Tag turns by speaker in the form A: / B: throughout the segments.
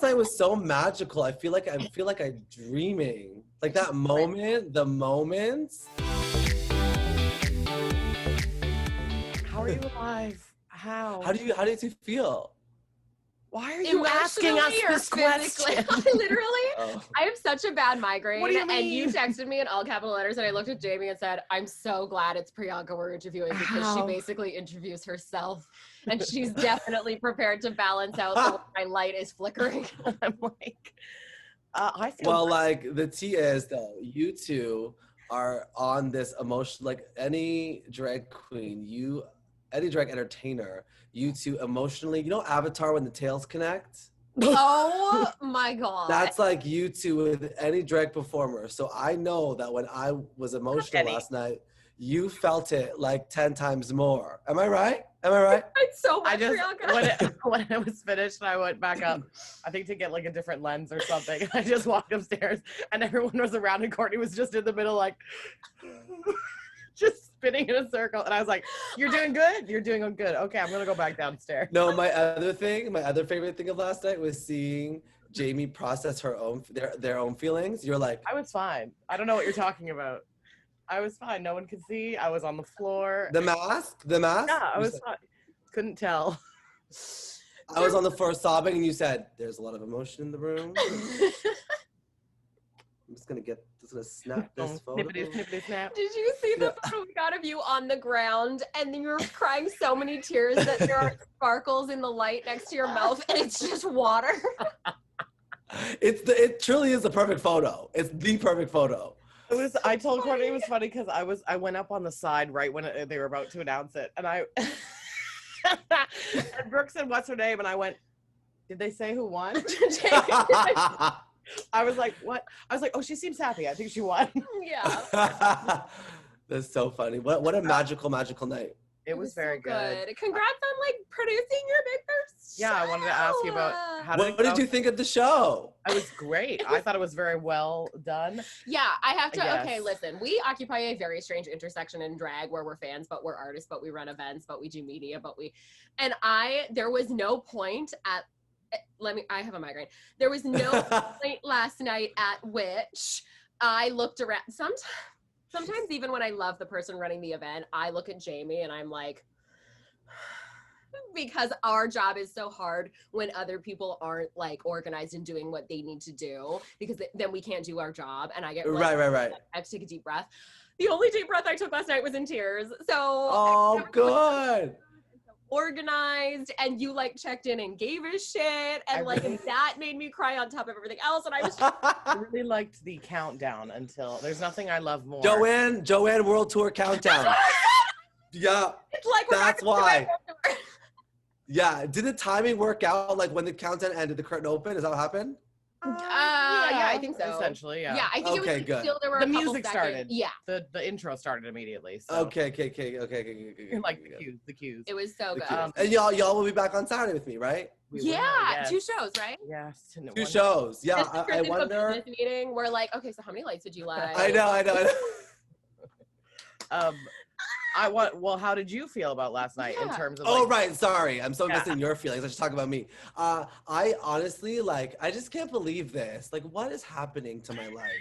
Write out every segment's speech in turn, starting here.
A: night was so magical. I feel like I'm dreaming. Like that moment, the moments.
B: How are you alive?
A: How do you feel?
B: Why are you asking us this question?
C: Literally, I have such a bad migraine.
B: What do you mean?
C: And you texted me in all capital letters, and I looked at Jamie and said, "I'm so glad it's Priyanka we're interviewing because she basically interviews herself, and she's definitely prepared to balance out the way my light is flickering."
B: I'm like, I feel
A: well, like the tea is though, you two are on this emotion. Like any drag queen, any drag entertainer, you two emotionally, you know Avatar when the tails connect?
C: Oh my God.
A: That's like you two with any drag performer. So I know that when I was emotional last night, you felt it like 10 times more. Am I right?
C: It's so much,
B: when it was finished, I went back up, I think to get like a different lens or something. I just walked upstairs and everyone was around and Courtney was just in the middle like just spinning in a circle. And I was like, you're doing good? You're doing good. Okay, I'm gonna go back downstairs.
A: No, my other favorite thing of last night was seeing Jamie process their own feelings. You're like,
B: I was fine. I don't know what you're talking about. I was fine. No one could see. I was on the floor.
A: The mask?
B: Yeah, I was fine. Couldn't tell.
A: I was on the floor sobbing and you said, there's a lot of emotion in the room. I'm just gonna snap this photo.
B: Snippity, snap.
C: Did you see the photo we got of you on the ground and then you're crying so many tears that there are sparkles in the light next to your mouth and it's just water?
A: It truly is the perfect photo. It's the perfect photo.
B: I told Courtney it was funny because I went up on the side right when they were about to announce it, and and Brooke said, "What's her name?" And I went, "Did they say who won?" I was like, "What?" I was like, "Oh, she seems happy. I think she won."
C: Yeah.
A: That's so funny. What a magical night.
B: It was very
C: so
B: good.
C: Congrats on like producing your big first show.
B: Yeah, I wanted to ask you about
A: what did you think of the show?
B: It was great. I thought it was very well done.
C: Yeah, I have to.
B: Yes.
C: Okay, listen. We occupy a very strange intersection in drag where we're fans, but we're artists, but we run events, but we do media, there was no point at. I have a migraine. There was no point last night at which I looked around. Sometimes even when I love the person running the event, I look at Jamie and I'm like, because our job is so hard when other people aren't like organized and doing what they need to do, because then we can't do our job. And I get
A: right.
C: I have to take a deep breath. The only deep breath I took last night was in tears. So
A: good.
C: Organized, and you like checked in and gave a shit, and that made me cry on top of everything else. And
B: I really liked the countdown until there's nothing I love more.
A: Joanne World Tour countdown. Yeah,
C: it's like
A: that's why. Yeah, did the timing work out? Like when the countdown ended, the curtain opened. Is that what happened?
C: Yeah, I think so.
B: Essentially, yeah.
C: Yeah, I think it was
A: good.
C: Still there were
B: the
C: a couple
B: music
C: seconds.
B: started.
C: Yeah.
B: The intro started immediately. So.
A: Okay.
B: Like the cues.
C: It was so good.
A: And y'all will be back on Saturday with me, right?
C: Yes. 2 shows, right?
B: Yes.
A: 2 shows. Yeah, I wonder.
C: This meeting, we're like, okay, so how many lights would you like?
A: I know.
B: How did you feel about last night in terms of?
A: Right. Sorry, I'm so invested in your feelings. I should talk about me. I honestly I just can't believe this. Like, what is happening to my life?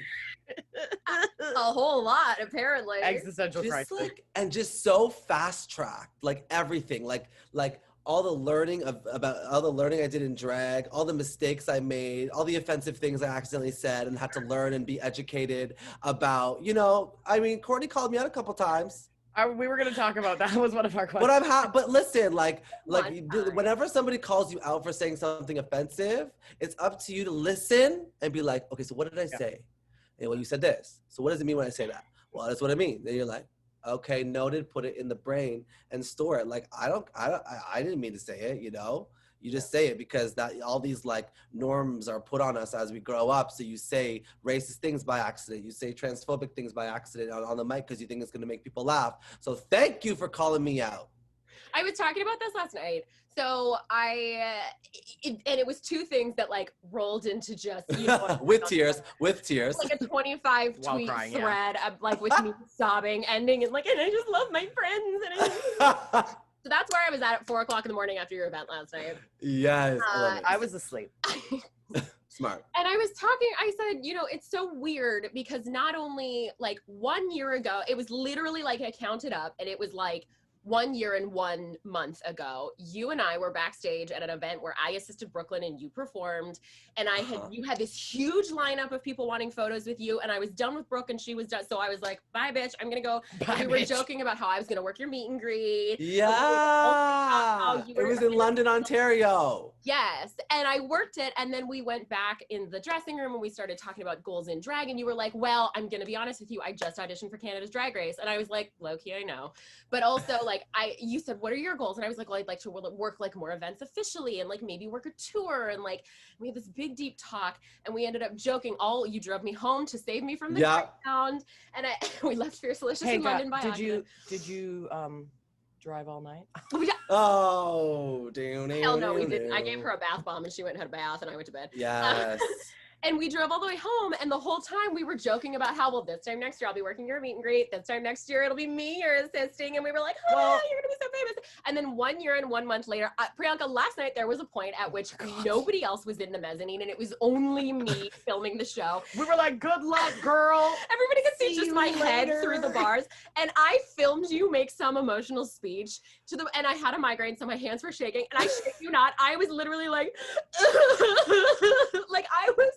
C: A whole lot, apparently.
B: Existential crisis.
A: And just so fast tracked, like everything, like all the learning about all the learning I did in drag, all the mistakes I made, all the offensive things I accidentally said and had to learn and be educated about. I mean, Courtney called me out a couple times.
B: We were going to talk about that. Was one of our questions.
A: But listen, whenever somebody calls you out for saying something offensive, it's up to you to listen and be like, okay, so what did I say? And well, you said this. So what does it mean when I say that? Well, that's what I mean. Then you're like, okay, noted. Put it in the brain and store it. Like I didn't mean to say it. You just say it because that all these like norms are put on us as we grow up. So you say racist things by accident. You say transphobic things by accident on the mic because you think it's going to make people laugh. So thank you for calling me out.
C: I was talking about this last night. So it was 2 things that like rolled into just,
A: with tears.
C: Like a 25 tweet thread of like with me sobbing, ending and like, and I just love my friends. So that's where I was at 4:00 in the morning after your event last night.
A: Yes.
B: I was asleep.
A: Smart.
C: And I was talking, I said, you know, it's so weird because not only like 1 year ago, it was literally like I counted up and it was like 1 year and 1 month ago, you and I were backstage at an event where I assisted Brooklyn and you performed. And you had this huge lineup of people wanting photos with you. And I was done with Brooke and she was done. So I was like, bye, bitch. I'm going to go. We were joking about how I was going to work your meet and greet.
A: Yeah. It was in London, Ontario.
C: Yes. And I worked it. And then we went back in the dressing room and we started talking about goals in drag. And you were like, well, I'm going to be honest with you. I just auditioned for Canada's Drag Race. And I was like, low-key, I know. But also like, you said, what are your goals? And I was like, well, I'd like to work like more events officially and like maybe work a tour. And like, we had this big, deep talk and we ended up joking. You drove me home to save me from the sound. And we left Fierce Delicious in London by accident.
B: Did you drive all night?
A: Oh, damn.
C: Hell no, we didn't. I gave her a bath bomb and she went and had a bath and I went to bed.
A: Yes.
C: And we drove all the way home, and the whole time we were joking about how, well, this time next year I'll be working your meet and greet. This time next year it'll be me you're assisting. And we were like, oh, you're gonna be so famous. And then 1 year and 1 month later, Priyanka, last night there was a point at which nobody else was in the mezzanine, and it was only me filming the show.
B: We were like, good luck, girl.
C: Everybody could see just my head through the bars. And I filmed you make some emotional speech and I had a migraine, so my hands were shaking. And I shit you not, I was literally like, like I was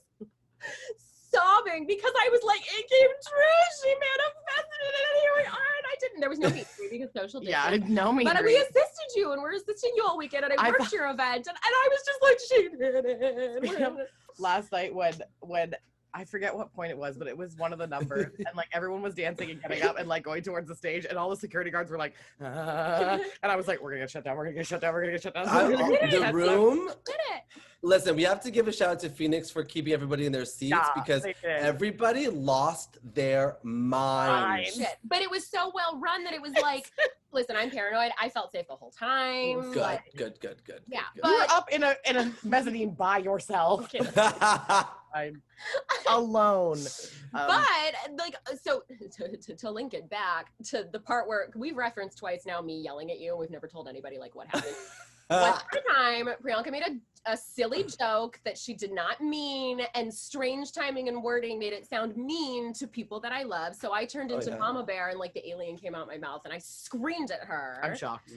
C: sobbing because I was like, it came true. She manifested it, and here we are. And I didn't. There was no meet and greet because social distancing.
B: Yeah, no meet and
C: But
B: greet.
C: we assisted you, and we're assisting you all weekend. And I worked your event, and I was just like, she did it.
B: Last night when I forget what point it was, but it was one of the numbers, and like everyone was dancing and getting up and like going towards the stage, and all the security guards were like, and I was like, we're gonna get shut down, we're gonna get shut down, we're gonna get shut down.
A: The room.
C: Did it.
A: Listen, we have to give a shout out to Phoenix for keeping everybody in their seats because everybody lost their minds.
C: Shit. But it was so well run that it was like, listen, I'm paranoid. I felt safe the whole time.
A: Good,
C: like,
A: good.
C: Yeah.
A: Good.
C: But
B: You were up in a mezzanine by yourself. I'm alone.
C: But like, so to link it back to the part where we've referenced twice now me yelling at you, and we've never told anybody like what happened. One time, Priyanka made a silly joke that she did not mean, and strange timing and wording made it sound mean to people that I love. So I turned into Mama Bear, and like the alien came out my mouth, and I screamed at her.
B: I'm shocked.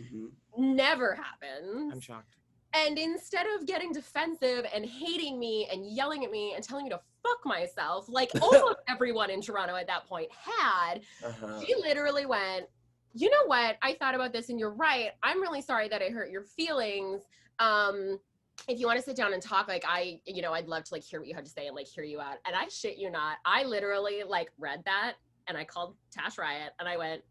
C: Never happened.
B: I'm shocked.
C: And instead of getting defensive and hating me and yelling at me and telling me to fuck myself, like almost everyone in Toronto at that point had, she literally went, you know what? I thought about this and you're right. I'm really sorry that I hurt your feelings. If you want to sit down and talk, like I'd love to like hear what you had to say and like hear you out. And I shit you not, I literally like read that and I called Tash Riot and I went,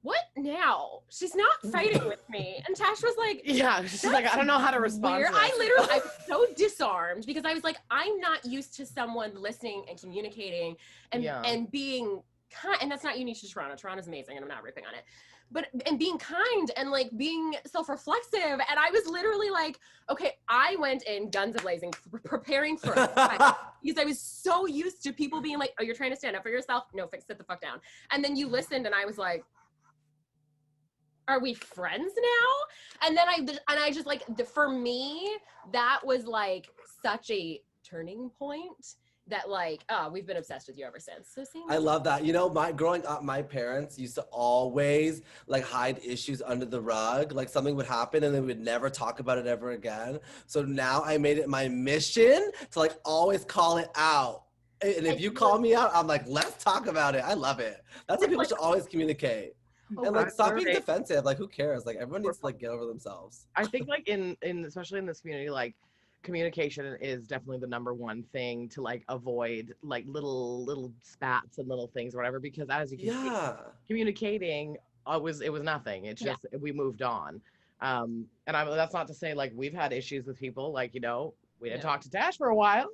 C: what now? She's not fighting with me. And Tash was like,
B: yeah, she's like, I don't know how to respond to
C: I was so disarmed because I was like, I'm not used to someone listening and communicating and being kind. And that's not unique to Toronto. Toronto's amazing and I'm not ripping on it. And being kind and like being self-reflexive. And I was literally like, okay, I went in guns a-blazing, preparing for a fight because I was so used to people being like, oh, you're trying to stand up for yourself? No, sit the fuck down. And then you listened and I was like, are we friends now? And then I just like, for me, that was like such a turning point that like, oh, we've been obsessed with you ever since. So
A: I love that. You know, growing up, my parents used to always like hide issues under the rug. Like something would happen and they would never talk about it ever again. So now I made it my mission to like always call it out. And if you call me out, I'm like, let's talk about it. I love it. That's what people should always communicate. And like stop being defensive. Like who cares? Like everyone needs to like get over themselves.
B: I think like in especially in this community, like communication is definitely the number one thing to like avoid like little spats and little things or whatever, because as you can see, communicating it was nothing. It's just we moved on. And that's not to say like we've had issues with people, like, you know, we didn't talk to Tash for a while.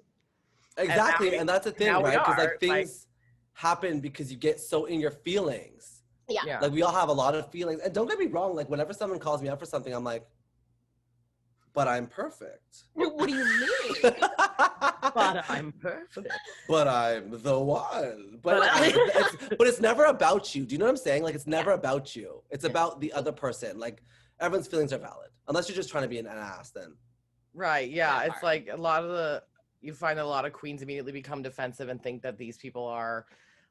A: Exactly. And that's the thing, right? Because like things happen because you get so in your feelings.
C: Yeah.
A: Like we all have a lot of feelings. And don't get me wrong, like whenever someone calls me out for something, I'm like, but I'm perfect.
C: What do you mean?
B: But I'm perfect.
A: But I'm the one. But it's never about you. Do you know what I'm saying? Like it's never about you. It's about the other person. Like everyone's feelings are valid. Unless you're just trying to be an ass, then
B: Right. Yeah. It's like you find a lot of queens immediately become defensive and think that these people are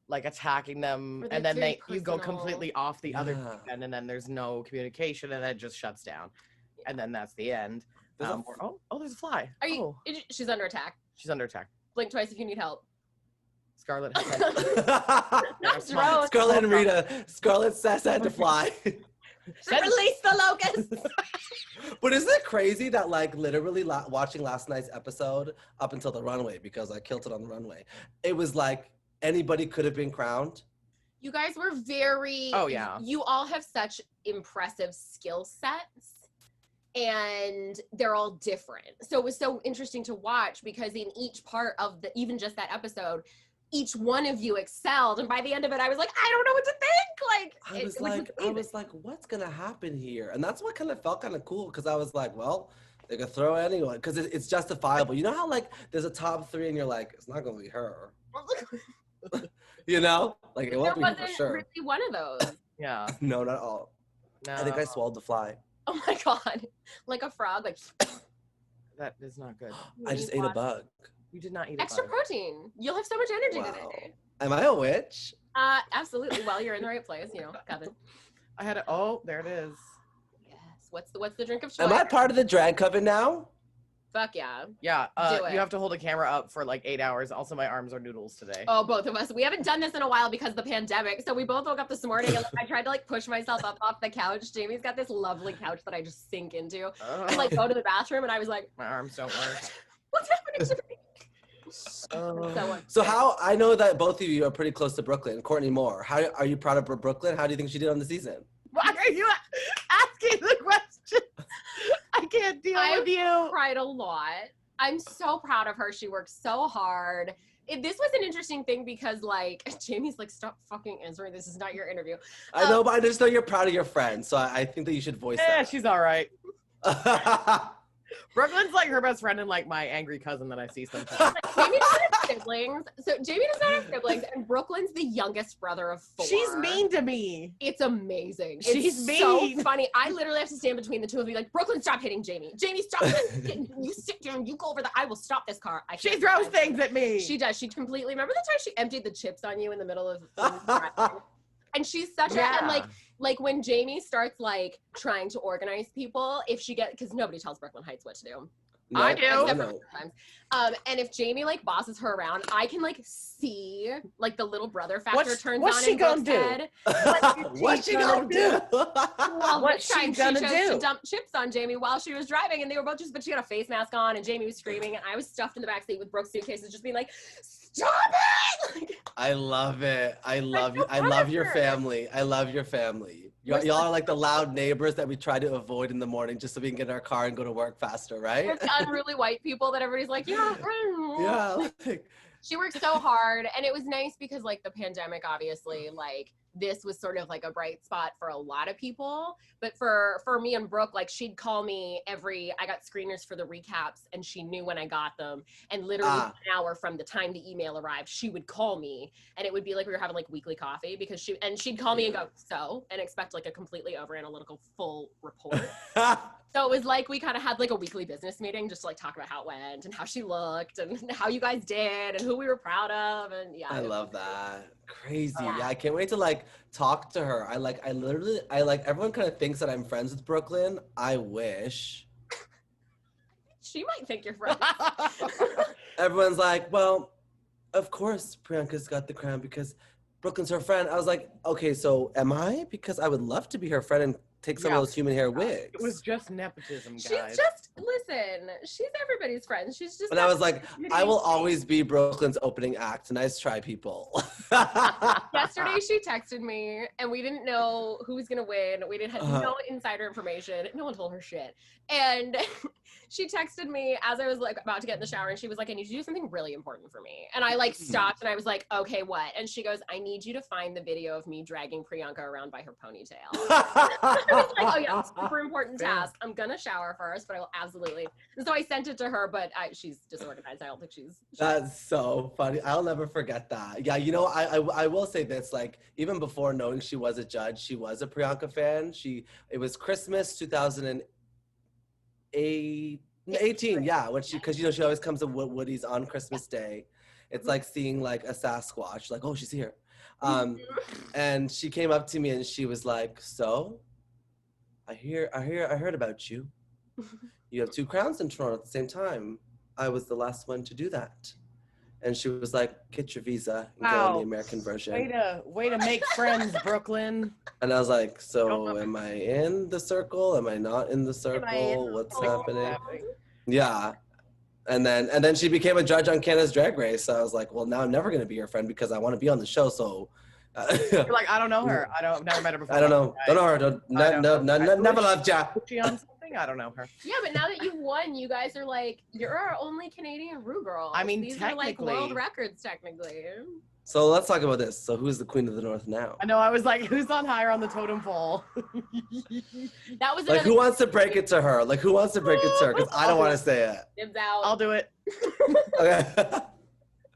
B: like attacking them, and then you go completely off the other end, and then there's no communication, and then it just shuts down, and then that's the end. There's a fly.
C: She's under attack.
B: She's under attack.
C: Blink twice if you need help.
B: Scarlett.
A: Scarlett and Rita. Scarlett says had to fly.
C: Release the locusts.
A: But isn't it crazy that like literally watching last night's episode up until the runway, because I killed it on the runway, it was like anybody could have been crowned.
C: You guys were very, you all have such impressive skill sets and they're all different. So it was so interesting to watch because in each part of even just that episode, each one of you excelled, and by the end of it, I was like, I don't know what to think.
A: I was like, what's gonna happen here? And that's what kind of felt kind of cool, because I was like, well, they could throw anyone, because it's justifiable. You know how like there's a top 3, and you're like, it's not gonna be her. You know, like it won't be her for sure.
C: Really one of those.
B: Yeah.
A: No, not all. No. I think I swallowed the fly.
C: Oh my god, like a frog, like.
B: That is not good.
A: I just ate a bug.
B: You did not eat
C: extra protein. You'll have so much energy today.
A: Am I a witch?
C: Absolutely. Well, you're in the right place, you know, Coven.
B: I had there it is.
C: Yes. What's the drink of choice?
A: Am I part of the drag coven now?
C: Fuck yeah.
B: Yeah. You have to hold a camera up for like 8 hours. Also, my arms are noodles today.
C: Oh, both of us. We haven't done this in a while because of the pandemic. So we both woke up this morning and I tried to like push myself up off the couch. Jamie's got this lovely couch that I just sink into. And like go to the bathroom and I was like,
B: my arms don't work.
C: What's happening to me?
A: So how, I know that both of you are pretty close to Brooklyn. Courtney Moore, how are you proud of Brooklyn? How do you think she did on the season?
B: Why are you asking the question? I can't deal with you.
C: I cried a lot. I'm so proud of her. She worked so hard. This was an interesting thing because like Jamie's like, stop fucking answering. This is not your interview.
A: I know, but I just know you're proud of your friend. So I think that you should voice that.
B: Yeah, she's all right. Brooklyn's like her best friend and like my angry cousin that I see sometimes.
C: Jamie doesn't have siblings. So Jamie does not have siblings, and Brooklyn's the youngest brother of 4.
B: She's mean to me.
C: It's amazing.
B: She's
C: it's
B: mean.
C: So funny. I literally have to stand between the two of you, like, Brooklyn, stop hitting Jamie. Jamie, stop. You sit down. You go over there. I will stop this car.
B: She throws things at me.
C: She does. She completely. Remember the time she emptied the chips on you in the middle of. And she's such a, and like when Jamie starts like trying to organize people, if she because nobody tells Brooklyn Heights what to do.
B: No, I do.
C: Sometimes. And if Jamie like bosses her around, I can like see like the little brother factor turns
B: what's
C: on
B: she
C: in
B: gonna
C: Brooke's
B: do?
C: head.
A: What's she gonna do?
C: Well,
B: what's she gonna do?
C: To dump chips on Jamie while she was driving, and they were both but she had a face mask on, and Jamie was screaming, and I was stuffed in the backseat with Brooke's suitcases, just being like, stop it!
A: I love it. I love you. I love your family. I love your family. Y'all are like the loud neighbors that we try to avoid in the morning just so we can get in our car and go to work faster, right?
C: It's unruly white people that everybody's like, yeah.
A: Yeah.
C: She worked so hard, and it was nice because like the pandemic, obviously, like this was sort of like a bright spot for a lot of people. But for me and Brooke, like she'd call me I got screeners for the recaps, and she knew when I got them. And literally an hour from the time the email arrived, she would call me, and it would be like we were having like weekly coffee because she'd call me and go, and expect like a completely over analytical full report. So it was like we kind of had like a weekly business meeting just to like talk about how it went and how she looked and how you guys did and who we were proud of. And yeah.
A: I love that. Crazy. Yeah, I can't wait to like talk to her. I like everyone kind of thinks that I'm friends with Brooklyn. I wish.
C: She might think you're friends.
A: Everyone's like, well, of course Priyanka's got the crown because Brooklyn's her friend. I was like, okay, so am I? Because I would love to be her friend and take some of those human hair wigs.
B: It was just nepotism, guys.
C: She's everybody's friend. She's just.
A: And I was like, I will always be Brooklyn's opening act. Nice try, people.
C: Yesterday she texted me and we didn't know who was gonna win. We didn't have no insider information. No one told her shit. And she texted me as I was like about to get in the shower, and she was like, I need you to do something really important for me. And I like stopped and I was like, okay, what? And she goes, I need you to find the video of me dragging Priyanka around by her ponytail. I was like, oh yeah, super important task. I'm gonna shower first, but I will absolutely. And so I sent it to her, but she's disorganized. I don't think she's.
A: That's so funny. I'll never forget that. Yeah, you know, I will say this, like, even before knowing she was a judge, she was a Priyanka fan. It was Christmas 2018, 18, yeah. When because she always comes to Woody's on Christmas Day. It's like seeing like a Sasquatch. Like, oh, she's here. And she came up to me and she was like, "So, I heard about you. You have 2 crowns in Toronto at the same time. I was the last one to do that." And she was like, "Get your visa and go on the American version."
B: Way to make friends, Brooklyn.
A: And I was like, "So am I in the circle? Am I not in the circle? What's happening?" Yeah. And then she became a judge on Canada's Drag Race. So I was like, well, now I'm never going to be your friend because I want to be on the show. So
B: you're like, I don't know her. I've never met her before.
A: I don't know. Don't know her. Never loved ya.
B: Is she on something? I don't know her.
C: Yeah, but now that you've won, you guys are like, you're our only Canadian Rue girl.
B: I mean,
C: these are like world records technically.
A: So let's talk about this. So who's the Queen of the North now?
B: I know. I was like, who's on higher on the totem pole?
C: That was
A: like, who wants to break it to her? Like, who wants to break it to her? Because I don't want to say it.
C: Dibs out.
B: I'll do it.
A: Okay.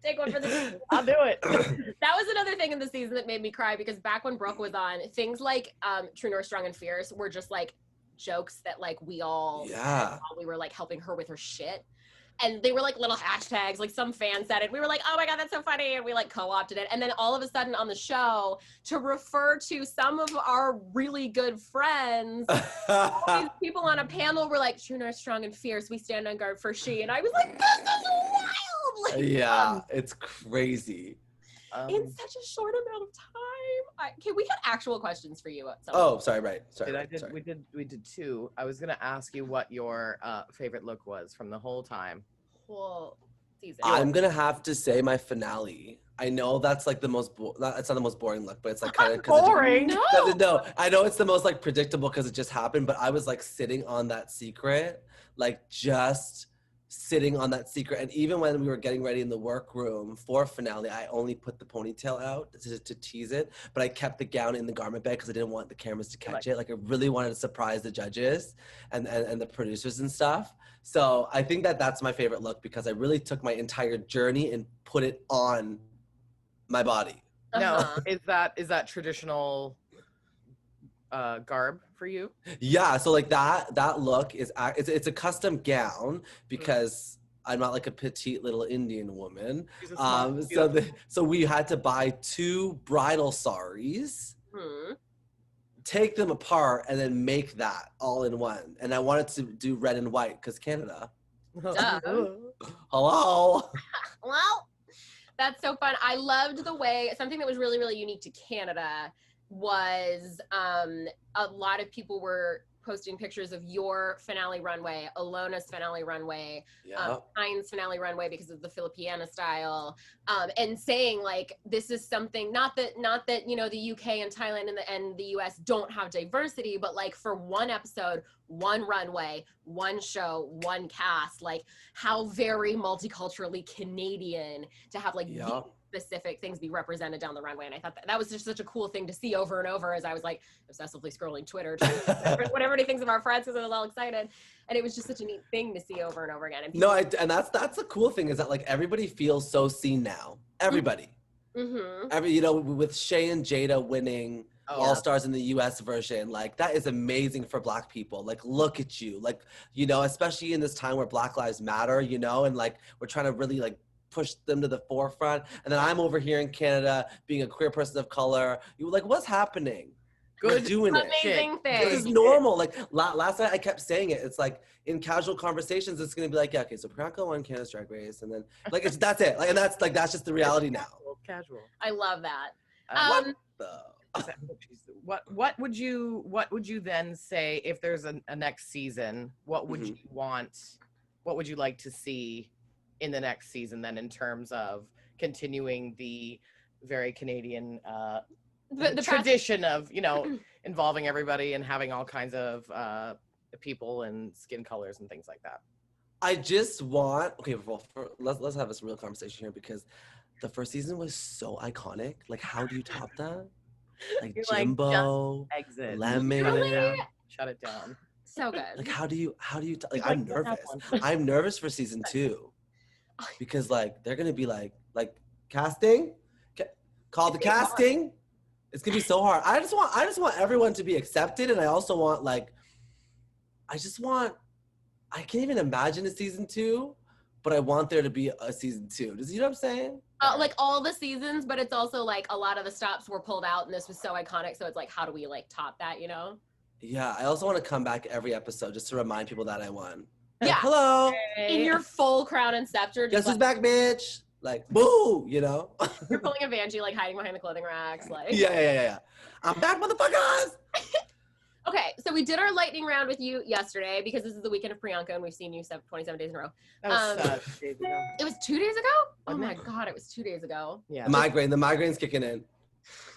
C: Take one for the
B: I'll do it.
C: That was another thing in the season that made me cry because back when Brooke was on, things like True North, Strong and Fierce were just like jokes that like we all we were like helping her with her shit. And they were like little hashtags, like some fan said it. We were like, oh my God, that's so funny. And we like co-opted it. And then all of a sudden on the show, to refer to some of our really good friends, all these people on a panel were like, True North, Strong and Fierce, we stand on guard for she. And I was like, this is wild. Like,
A: it's crazy.
C: In such a short amount of time. Okay, we had actual questions for you.
A: Sorry.
B: We did 2. I was gonna ask you what your favorite look was from the whole time.
C: Whole season.
A: I'm gonna have to say my finale. I know that's like the most. It's not the most boring look, but it's like kind of
B: boring.
A: No, I know it's the most like predictable because it just happened. But I was like sitting on that secret, like just sitting on that secret. And even when we were getting ready in the workroom for finale, I only put the ponytail out to tease it, but I kept the gown in the garment bag because I didn't want the cameras to catch it. Like I really wanted to surprise the judges and the producers and stuff. So I think that's my favorite look because I really took my entire journey and put it on my body.
B: No, is that traditional garb for you?
A: Yeah, so like that look is it's a custom gown because I'm not like a petite little Indian woman. So we had to buy 2 bridal saris, take them apart, and then make that all in one. And I wanted to do red and white because Canada. Hello.
C: Well, that's so fun. I loved the way something that was really, really unique to Canada was a lot of people were posting pictures of your finale runway, Alona's finale runway, Hein's finale runway because of the Filipina style, and saying like this is something not that you know the UK and Thailand and the US don't have diversity, but like for one episode, one runway, one show, one cast, like how very multiculturally Canadian to have like specific things be represented down the runway. And I thought that was just such a cool thing to see over and over as I was like obsessively scrolling Twitter trying to what everybody thinks of our friends because I was all excited. And it was just such a neat thing to see over and over again. And
A: that's the cool thing is that like everybody feels so seen now. Everybody. With Shay and Jada winning All-Stars in the US version, like that is amazing for Black people. Like look at you. Like, especially in this time where Black Lives Matter, and like we're trying to really like push them to the forefront. And then I'm over here in Canada being a queer person of color. You like, what's happening? Good, doing it.
C: Amazing thing.
A: This is normal. Like last night I kept saying it. It's like in casual conversations, it's gonna be like, yeah, okay, so Priyanka won Canada's Drag Race, and then like that's it. Like, and that's just the reality now.
B: Casual.
C: I love that.
B: What would you then say if there's a next season? What would you want? What would you like to see in the next season then in terms of continuing the very Canadian the tradition of, involving everybody and having all kinds of people and skin colors and things like that?
A: I just want, let's have this real conversation here because the first season was so iconic. Like, how do you top that? Like Jimbo,
B: like, exit.
A: Lemon.
B: Shut it down.
C: So good.
A: Like, how do you, like, I'm nervous. I'm nervous for season 2 because like, they're going to be like casting, call the casting. It's going to be so hard. I just want everyone to be accepted. And I also want I can't even imagine a season 2, but I want there to be a season 2. Does you know what I'm saying?
C: Like all the seasons, but it's also like a lot of the stops were pulled out and this was so iconic. So it's like, how do we like top that, you know?
A: Yeah, I also want to come back every episode just to remind people that I won.
C: Yeah.
A: Like, hello.
C: In your full crown and scepter.
A: Guess who's back, bitch? Like, boo, you know?
C: You're pulling a Vanjie, like hiding behind the clothing racks. Like.
A: Yeah. I'm back, motherfuckers!
C: Okay, so we did our lightning round with you yesterday because this is the weekend of Priyanka and we've seen you 27 days in a row.
B: That was 2 days ago.
C: It was 2 days ago? Oh my God, it was 2 days ago.
B: Yeah.
A: The migraine's kicking in.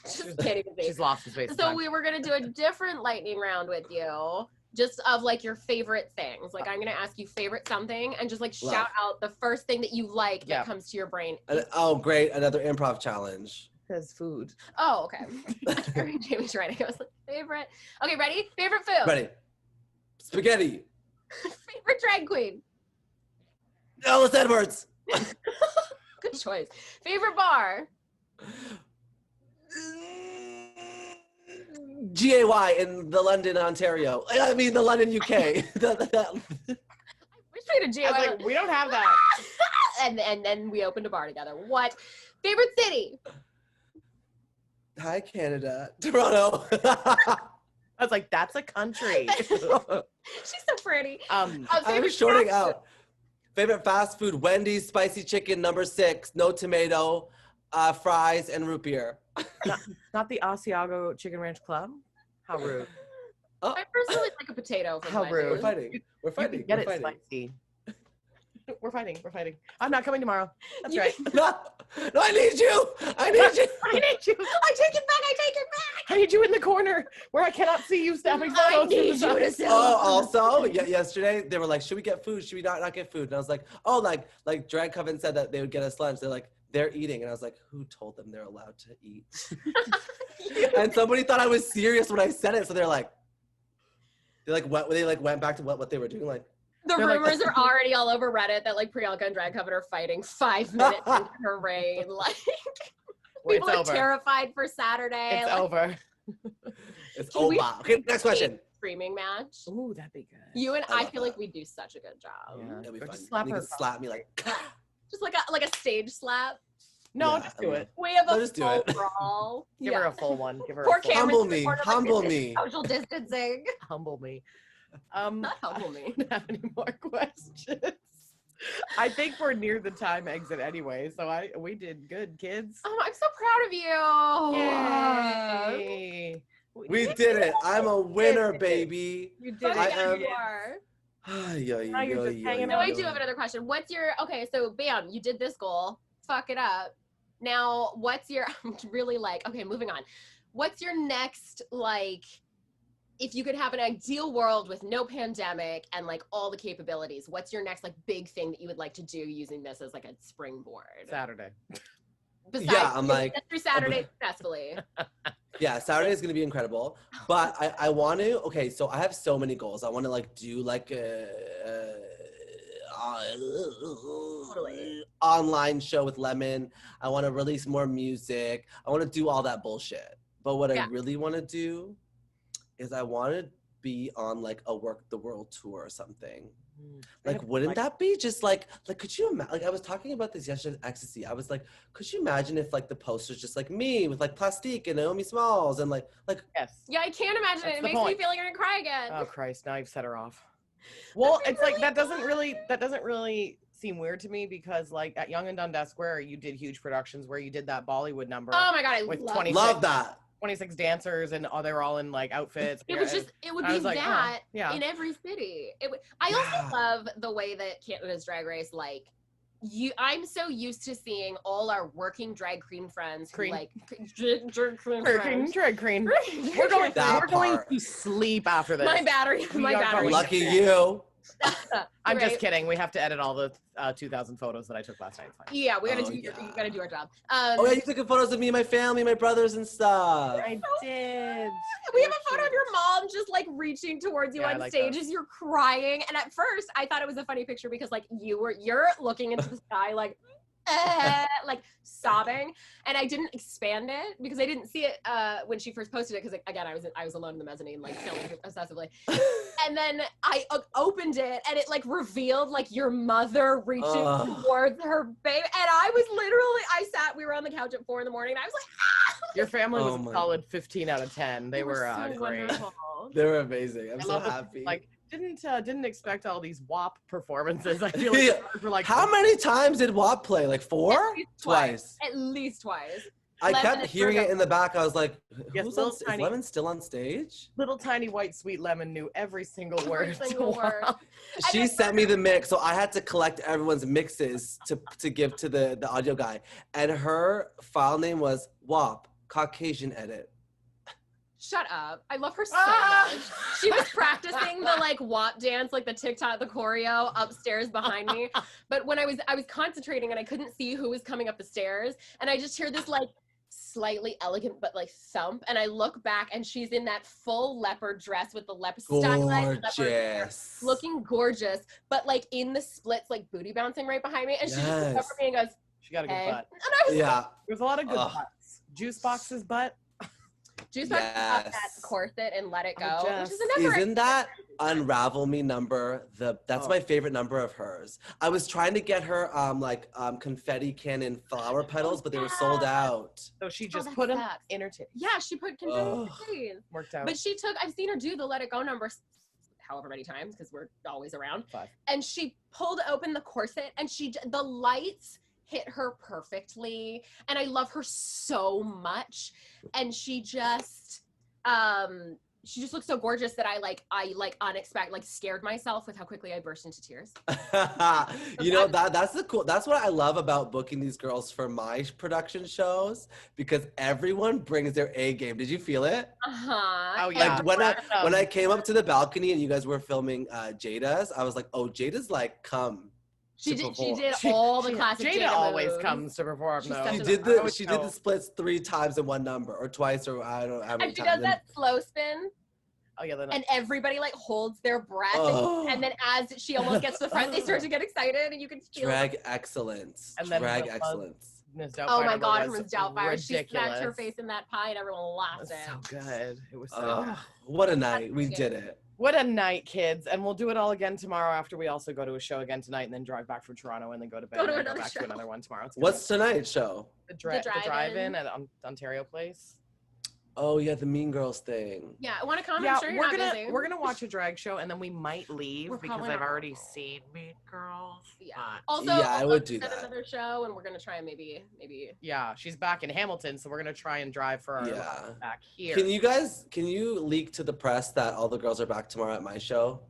C: Just can't even see.
B: She's lost his face.
C: So we were gonna do a different lightning round with you, just of like your favorite things. Like I'm gonna ask you favorite something and just like shout out the first thing that you like that comes to your brain.
A: Oh, great, another improv challenge.
B: Because food.
C: Oh, okay. Jamie's writing. I was like, favorite. Okay, ready? Favorite food.
A: Ready. Spaghetti.
C: Favorite drag queen.
A: Ellis Edwards.
C: Good choice. Favorite bar.
A: GAY in the London, Ontario. I mean, the London, UK.
C: I wish we had a GAY.
B: I was like, we don't have that.
C: and then we opened a bar together. What? Favorite city?
A: Hi, Canada. Toronto.
B: I was like, that's a country.
C: She's so pretty.
A: I'm shorting out. Favorite fast food, Wendy's spicy chicken, number 6, no tomato, fries, and root beer.
B: Not the Asiago Chicken Ranch Club? How rude.
C: I personally like a potato.
B: How rude.
A: We're fighting. We're fighting.
B: Get it spicy. We're fighting. I'm not coming tomorrow. That's right.
A: No, I need you. I need you.
B: I need you.
C: I take it back.
B: I need you in the corner where I cannot see you snapping photos.
C: I need you to sell.
A: Oh, also, yesterday they were like, "Should we get food? Should we not get food?" And I was like, "Oh, like Drag Coven said that they would get us lunch." They're like, "They're eating," and I was like, "Who told them they're allowed to eat?" And somebody thought I was serious when I said it, so they went back to what they were doing, like.
C: The rumors are already all over Reddit that like Priyanka and Drag Coven are fighting 5 minutes into her reign. Like people are terrified for Saturday.
B: It's over.
A: It's over. Okay, next question.
C: Screaming match.
B: Ooh, that'd be good.
C: You and I feel like we do such a good job.
A: Yeah, it'd be fun.
B: Just slap
A: you
B: her.
A: can slap me like.
C: Just like a stage slap.
B: No,
A: Yeah,
B: just do it.
C: We have a
A: just do
C: full
A: it.
C: brawl.
B: Give her a full one. Give her
C: Poor
B: a full
C: Cameron's
A: Humble
C: in the corner, like,
A: me.
C: Social distancing.
B: Humble me.
C: Not humble me.
B: I don't have any more questions. I think we're near the time exit anyway, so we did good, kids.
C: I'm so proud of you.
B: Yay.
A: We did it. I'm a winner, baby.
B: You did it.
A: I am.
C: You are.
B: Now you're just hanging
C: No,
B: out.
C: I do have another question. Okay, so bam, you did this goal. Fuck it up. Now, I'm really like, okay, moving on. What's your next, like, if you could have an ideal world with no pandemic and like all the capabilities, what's your next like big thing that you would like to do using this as like a springboard?
B: Saturday.
C: Besides,
A: I'm like,
C: get through Saturday successfully.
A: Yeah, Saturday is gonna be incredible. But I want to. Okay, so I have so many goals. I want to like do like a online show with Lemon. I want to release more music. I want to do all that bullshit. But what I really want to do is I want to be on like a Work the World tour or something. Like, wouldn't that be just like could you imagine? Like, I was talking about this yesterday at Ecstasy. I was like, could you imagine if like the poster's just like me with like Plastique and Naomi Smalls and like
B: yes.
C: Yeah, I can't imagine it. It makes me feel like I'm gonna cry again.
B: Oh Christ! Now you've set her off. Well, it's really like that doesn't really seem weird to me because like at Young and Dundas Square, you did huge productions where you did that Bollywood number.
C: Oh my God, I
B: with
A: love that.
B: 26 dancers and they were all in like outfits.
C: It would be
B: like,
C: that
B: yeah.
C: in every city. I also love the way that Canada's Drag Race, like, I'm so used to seeing all our working drag queen friends who like drag queen. We're
B: going to sleep after this.
C: My battery.
A: Lucky you.
B: I'm just kidding. We have to edit all the 2,000 photos that I took last night. It's fine.
C: Yeah, we gotta you gotta do our job.
A: Oh yeah, you took photos of me and my family, my brothers and stuff.
B: I did.
C: We have a photo of your mom just like reaching towards you on stage as you're crying. And at first I thought it was a funny picture because like you're looking into the sky like like sobbing, and I didn't expand it because I didn't see it when she first posted it because again I was alone in the mezzanine like filming obsessively, and then I opened it and it like revealed like your mother reaching towards her baby, and we were on the couch at 4 a.m. and I was like, ah!
B: Your family was a solid 15 out of 10. They were
C: so
B: great.
C: wonderful.
A: They were amazing. I'm so happy.
B: Like didn't expect all these WAP performances. I feel like for like
A: how many times did WAP play? Like 4?
C: Twice. At least twice.
A: I kept hearing it in the back. I was like, is Lemon still on stage?
B: Little tiny white sweet lemon knew every single word.
A: She sent me the mix, so I had to collect everyone's mixes to give to the audio guy. And her file name was WAP, Caucasian Edit.
C: Shut up. I love her so much. She was practicing the like WAP dance, like the TikTok, the choreo upstairs behind me. But when I was concentrating and I couldn't see who was coming up the stairs, and I just hear this like slightly elegant but like thump, and I look back and she's in that full leopard dress with the stylized leopard hair, looking gorgeous, but like in the splits, like booty bouncing right behind me, and she just looks over me and goes,
B: she got a good butt.
C: And I was like,
B: there's a lot of good butts. Juice Box's butt.
C: Juice Box got that corset and Let It Go, which is another.
A: Isn't that Unravel Me number? That's my favorite number of hers. I was trying to get her confetti cannon flower petals, but they were sold out.
B: So she just put them in her titties.
C: Yeah, she put confetti in her titties.
B: Worked out.
C: But I've seen her do the Let It Go number however many times because we're always around.
B: 5. And
C: she pulled open the corset and the lights hit her perfectly, and I love her so much, and she just looks so gorgeous that I unexpected scared myself with how quickly I burst into tears.
A: That's what I love about booking these girls for my production shows, because everyone brings their A game. Did you feel it?
C: Oh
A: yeah. Like when I came up to the balcony and you guys were filming Jada's, I was like, oh, Jada's like, come.
C: She did all the classic Jada
B: always
C: moves.
B: comes to perform.
A: She did the splits 3 times in one number, or twice, or I don't know how many
C: and she
A: times.
C: does that slow spin.
B: Oh yeah,
C: and everybody holds their breath, and then as she almost gets to the front, they start to get excited, and you can feel
A: drag excellence.
B: And then
A: drag excellence.
C: Oh my God, Miss Doubtfire! She smacked her face in that pie, and everyone laughed.
B: So good. It was so good.
A: What a night. We did it.
B: What a night, kids. And we'll do it all again tomorrow after we also go to a show again tonight and then drive back from Toronto and then go to bed and go back to another one tomorrow.
A: What's tonight's show?
B: The drive-in at Ontario Place.
A: Oh yeah, the Mean Girls thing.
C: Yeah, I want to comment. Yeah,
B: we're gonna watch a drag show and then we might leave because I've already seen Mean Girls.
C: Yeah. Also,
A: I would do that.
C: Another show, and we're gonna try and maybe.
B: Yeah, she's back in Hamilton, so we're gonna try and drive for our back here.
A: Can you leak to the press that all the girls are back tomorrow at my show?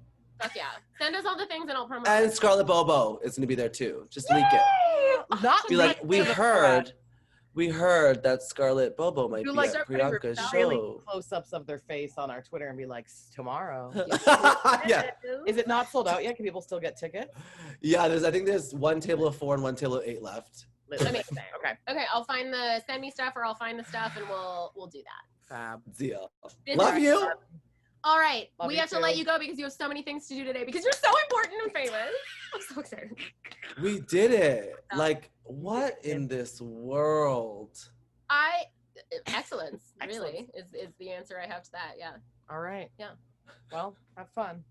C: Fuck yeah! Send us all the things and I'll promote.
A: And Scarlett Bobo is gonna be there too. Just leak it. Be like, we heard that Scarlett Bobo might be at Priyanka's show.
B: Really close-ups of their face on our Twitter and be like, tomorrow.
A: Yeah.
B: Is it not sold out yet? Can people still get tickets?
A: Yeah, I think there's 1 table of 4 and 1 table of 8 left.
C: Okay. I'll find send me stuff, or I'll find the stuff, and we'll do that.
B: Fab.
A: Deal. Love you.
C: All right, we have
B: to
C: let you go because you have so many things to do today because you're so important and famous. I'm so excited.
A: We did it. What in this world?
C: Excellence, really, is the answer I have to that. Yeah.
B: All right.
C: Yeah.
B: Well, have fun.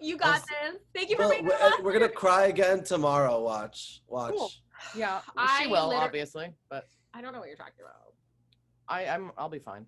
C: You got this. Thank you for being here.
A: We're gonna cry again tomorrow. Watch.
B: Cool. Yeah, she will obviously, but
C: I don't know what you're talking about.
B: I'll be fine.